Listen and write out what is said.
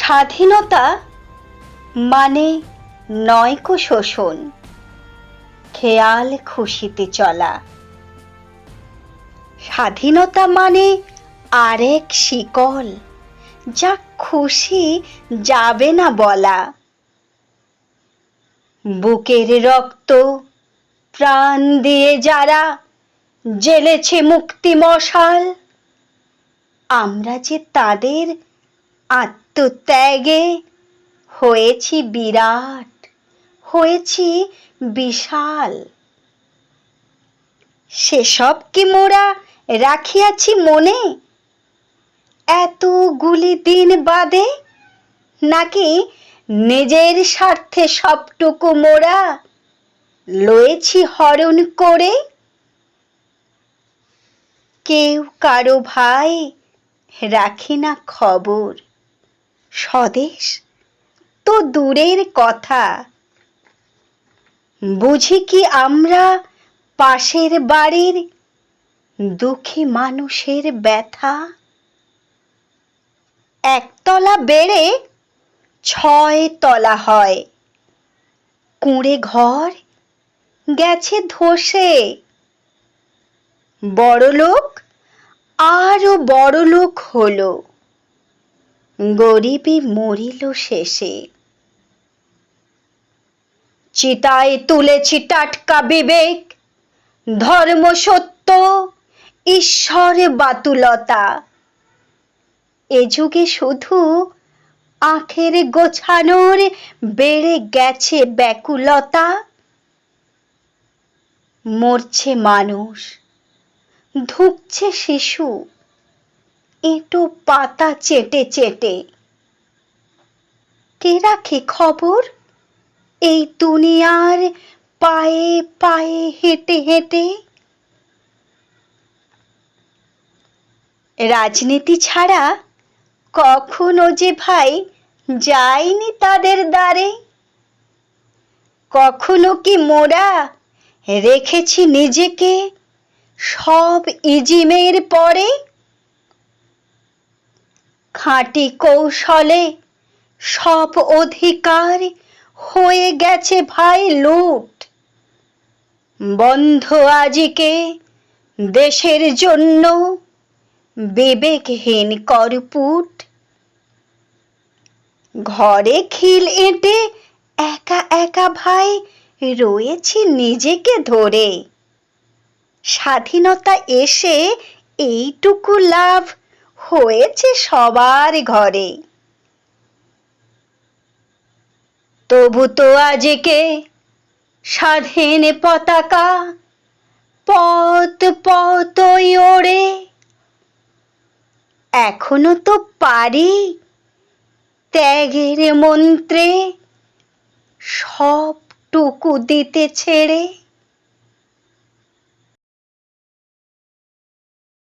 স্বাধীনতা মানে নয়কো শোষণ, খেয়াল খুশিতে চলা। স্বাধীনতা মানে আরেক শিকল, যা খুশি যাবে না বলা। বুকের রক্ত প্রাণ দিয়ে যারা জ্বেলেছে মুক্তি মশাল, আমরা যে তাদের আত্মত্যাগে হয়েছি বিরাট, হয়েছি বিশাল। সেসব কি মোরা রাখিয়াছি মনে এতগুলি দিন বাদে, নাকি নিজের স্বার্থে সবটুকু মোরা লয়েছি হরণ করে? কেউ কারো ভাই রাখি না খবর, স্বদেশ তো দূরের কথা। বুঝি কি আমরা পাশের বাড়ির দুঃখী মানুষের ব্যথা? একতলা বেড়ে 6 তলা হয়, কুঁড়ে ঘর গেছে ধসে। বড়লোক আরো বড়লোক হলো, গরিবই মরিল শেষে। চিতায় তুলেছি টাটকা বিবেক, ধর্ম সত্য, ঈশ্বর বাতুলতা। এ যুগে শুধু আখের গোছানোর বেড়ে গেছে ব্যাকুলতা। মরছে মানুষ, ধুঁকছে শিশু, এঁটো পাতা চেটে চেটে। কে রাখে খবর এই দুনিয়ার পায়ে পায়ে হেঁটে হেঁটে? রাজনীতি ছাড়া কখনো যে ভাই যায়নি তাদের দ্বারে। কখনো কি মোরা রেখেছি নিজেকে সব ইজিমের পরে? খাঁটি কৌশলে সব অধিকার হয়ে গেছে ভাই লুট। বন্ধ আজিকে দেশের জন্য বিবেকহীন করপুট। ঘরে খিল এঁটে একা একা ভাই রয়েছি নিজেকে ধরে। স্বাধীনতা এসে এইটুকু লাভ হয়েছে সবার ঘরে। তবু তো আজকে স্বাধীন পতাকা পথ পথই ওড়ে। এখনো তো পারি ত্যাগের মন্ত্রে সবটুকু দিতে ছেড়ে।